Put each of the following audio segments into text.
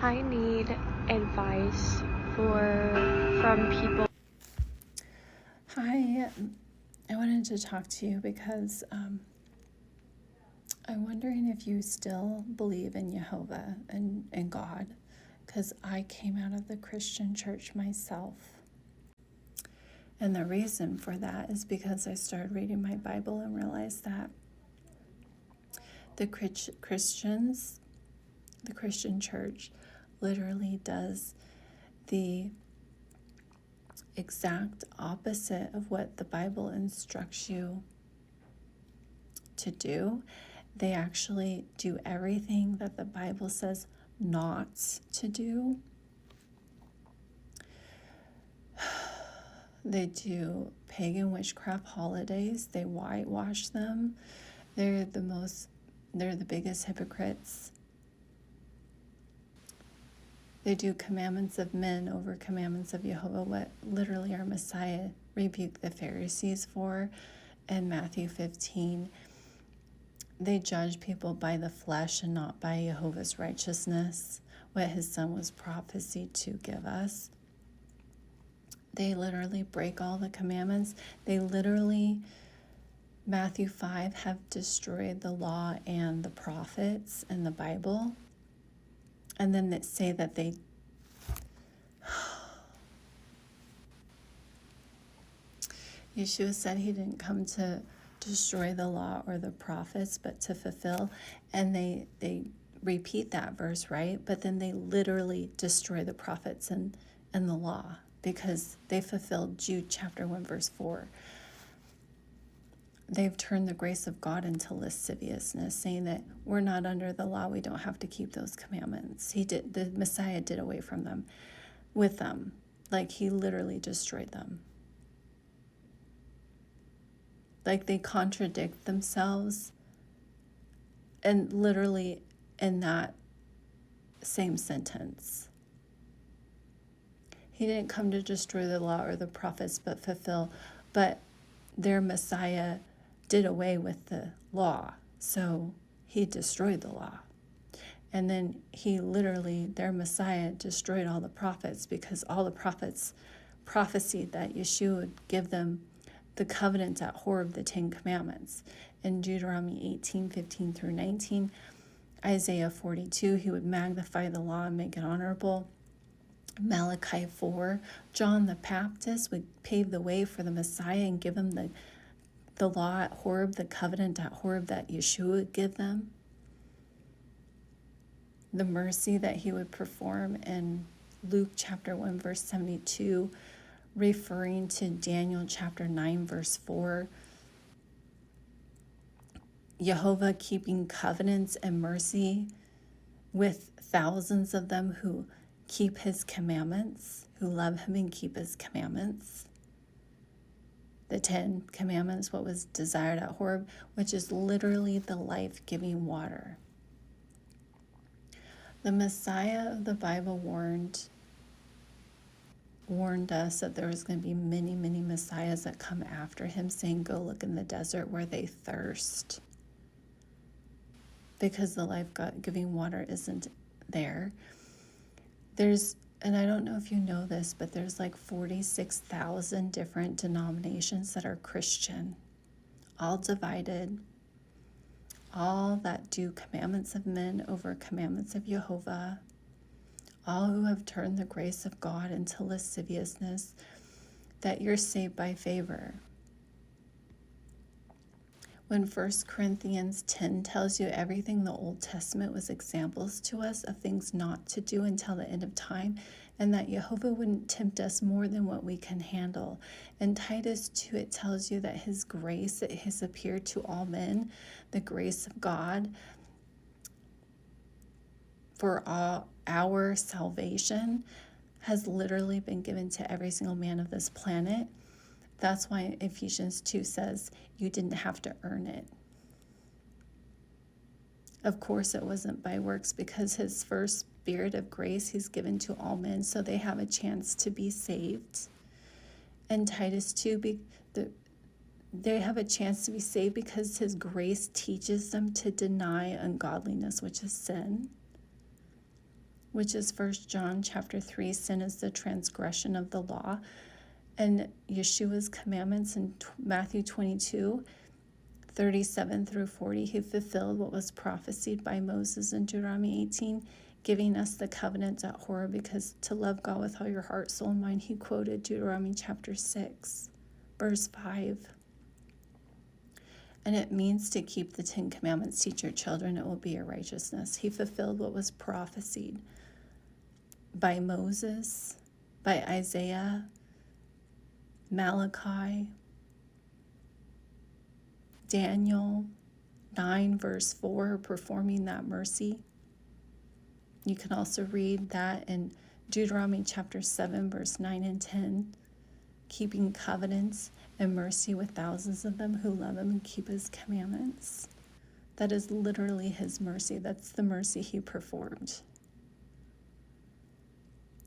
I need advice from people. Hi, I wanted to talk to you because I'm wondering if you still believe in Jehovah and God, because I came out of the Christian church myself. And the reason for that is because I started reading my Bible and realized that the Christians, the Christian church, literally does the exact opposite of what the Bible instructs you to do. They actually do everything that the Bible says not to do. They do pagan witchcraft holidays. They whitewash them. They're the biggest hypocrites. They do commandments of men over commandments of Jehovah, what literally our Messiah rebuked the Pharisees for in Matthew 15. They judge people by the flesh and not by Jehovah's righteousness, what his son was prophesied to give us. They literally break all the commandments. They literally, Matthew 5, have destroyed the law and the prophets in the Bible. And then they say that they Yeshua said he didn't come to destroy the law or the prophets, but to fulfill. And they repeat that verse, right? But then they literally destroy the prophets and the law because they fulfilled Jude chapter 1, verse 4. They've turned the grace of God into lasciviousness, saying that we're not under the law. We don't have to keep those commandments. The Messiah did away from them, with them. Like he literally destroyed them. Like they contradict themselves, and literally in that same sentence. He didn't come to destroy the law or the prophets, but fulfill. But their Messiah did away with the law, so he destroyed the law. And then their Messiah destroyed all the prophets, because all the prophets prophesied that Yeshua would give them the covenant at Horeb, the 10 Commandments. In Deuteronomy 18:15-19, Isaiah 42, he would magnify the law and make it honorable. Malachi 4, John the Baptist would pave the way for the Messiah and give him the law at Horeb, the covenant at Horeb that Yeshua would give them. The mercy that he would perform in Luke chapter 1, verse 72, referring to Daniel chapter 9, verse 4. Jehovah keeping covenants and mercy with thousands of them who keep his commandments, who love him and keep his commandments. The 10 Commandments, what was desired at Horeb, which is literally the life-giving water. The Messiah of the Bible warned us that there was going to be many, many Messiahs that come after him, saying, go look in the desert where they thirst, because the life-giving water isn't there. And I don't know if you know this, but there's like 46,000 different denominations that are Christian, all divided, all that do commandments of men over commandments of Jehovah, all who have turned the grace of God into lasciviousness, that you're saved by favor. When 1 Corinthians 10 tells you everything the Old Testament was examples to us of things not to do until the end of time, and that Jehovah wouldn't tempt us more than what we can handle. In Titus 2, it tells you that his grace, it has appeared to all men, the grace of God for all our salvation has literally been given to every single man of this planet. That's why Ephesians 2 says you didn't have to earn it. Of course, it wasn't by works, because his first spirit of grace he's given to all men, so they have a chance to be saved. And Titus 2, they have a chance to be saved because his grace teaches them to deny ungodliness, which is sin. which is 1 John chapter 3, sin is the transgression of the law. And Yeshua's commandments in Matthew 22:37 through 40, he fulfilled what was prophesied by Moses in Deuteronomy 18, giving us the covenant at Horeb, because to love God with all your heart, soul, and mind, he quoted Deuteronomy chapter 6, verse 5. And it means to keep the 10 commandments, teach your children, it will be your righteousness. He fulfilled what was prophesied by Moses, by Isaiah, Malachi, Daniel 9 verse 4, performing that mercy. You can also read that in Deuteronomy chapter 7 verse 9 and 10, keeping covenants and mercy with thousands of them who love him and keep his commandments. That is literally his mercy. That's the mercy he performed.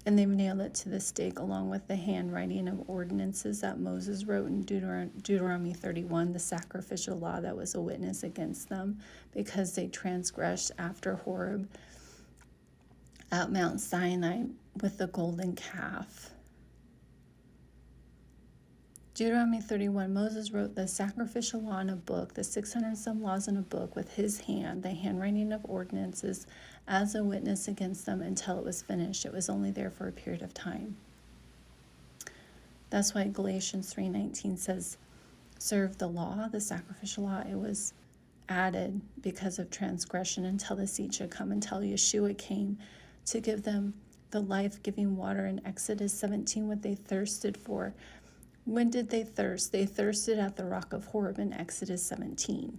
And they've nailed it to the stake along with the handwriting of ordinances that Moses wrote in Deuteronomy 31, the sacrificial law that was a witness against them because they transgressed after Horeb at Mount Sinai with the golden calf. Deuteronomy 31, Moses wrote the sacrificial law in a book, the 600 some laws in a book with his hand, the handwriting of ordinances as a witness against them until it was finished. It was only there for a period of time. That's why Galatians 3:19 says, serve the law, the sacrificial law. It was added because of transgression until the seed should come, until Yeshua came to give them the life-giving water in Exodus 17, what they thirsted for. When did they thirst? They thirsted at the rock of Horeb in Exodus 17.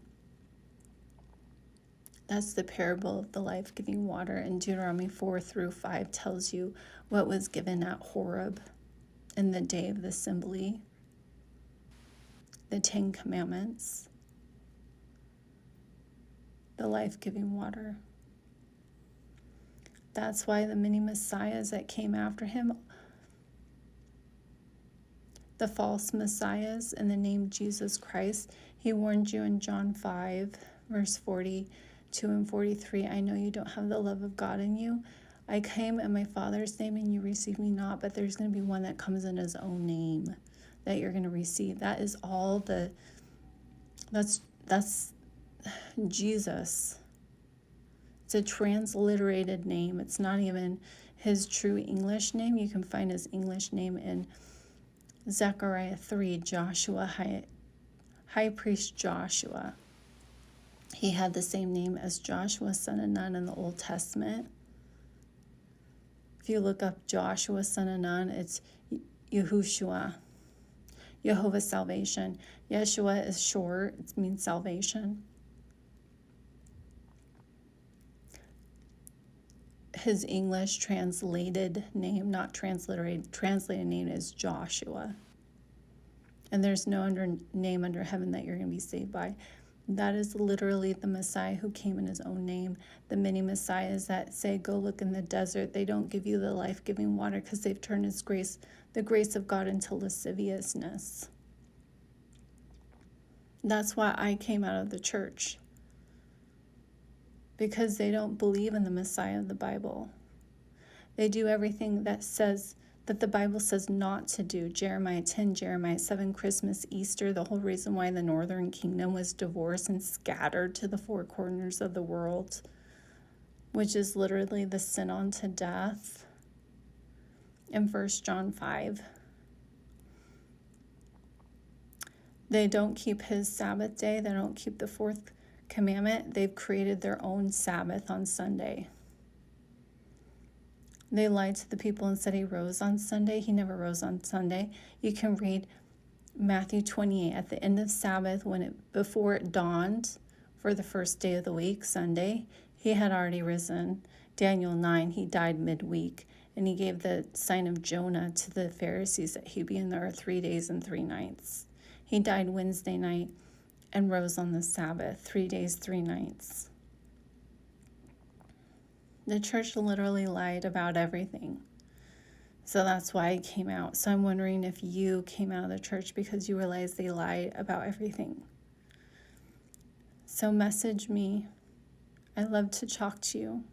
That's the parable of the life-giving water. And Deuteronomy 4 through 5 tells you what was given at Horeb in the day of the assembly. The 10 commandments. The life-giving water. That's why the many messiahs that came after him, the false messiahs in the name Jesus Christ, he warned you in John 5, verse 42 and 43, I know you don't have the love of God in you. I came in my Father's name and you receive me not, but there's going to be one that comes in his own name that you're going to receive. That is all that's Jesus. It's a transliterated name. It's not even his true English name. You can find his English name in Zechariah 3, Joshua, high priest Joshua. He had the same name as Joshua, son of Nun, in the Old Testament. If you look up Joshua, son of Nun, it's Yahushua, Jehovah's salvation. Yeshua is short, it means salvation. His English translated name, not transliterated, translated name is Joshua. And there's no name under heaven that you're going to be saved by. That is literally the Messiah who came in his own name. The many messiahs that say, go look in the desert, they don't give you the life-giving water because they've turned his grace, the grace of God, into lasciviousness. That's why I came out of the church. Because they don't believe in the Messiah of the Bible. They do everything that the Bible says not to do. Jeremiah 10, Jeremiah 7, Christmas, Easter, the whole reason why the northern kingdom was divorced and scattered to the four corners of the world, which is literally the sin unto death. In 1 John 5. They don't keep his Sabbath day. They don't keep the fourth commandment. They've created their own Sabbath on Sunday. They lied to the people and said he rose on Sunday. He never rose on Sunday. You can read Matthew 28 at the end of Sabbath, before it dawned for the first day of the week, Sunday, he had already risen. Daniel 9, he died midweek, and he gave the sign of Jonah to the Pharisees that he'd be in there 3 days and 3 nights. He died Wednesday night and rose on the Sabbath, 3 days, 3 nights. The church literally lied about everything. So that's why I came out. So I'm wondering if you came out of the church because you realized they lied about everything. So message me. I love to talk to you.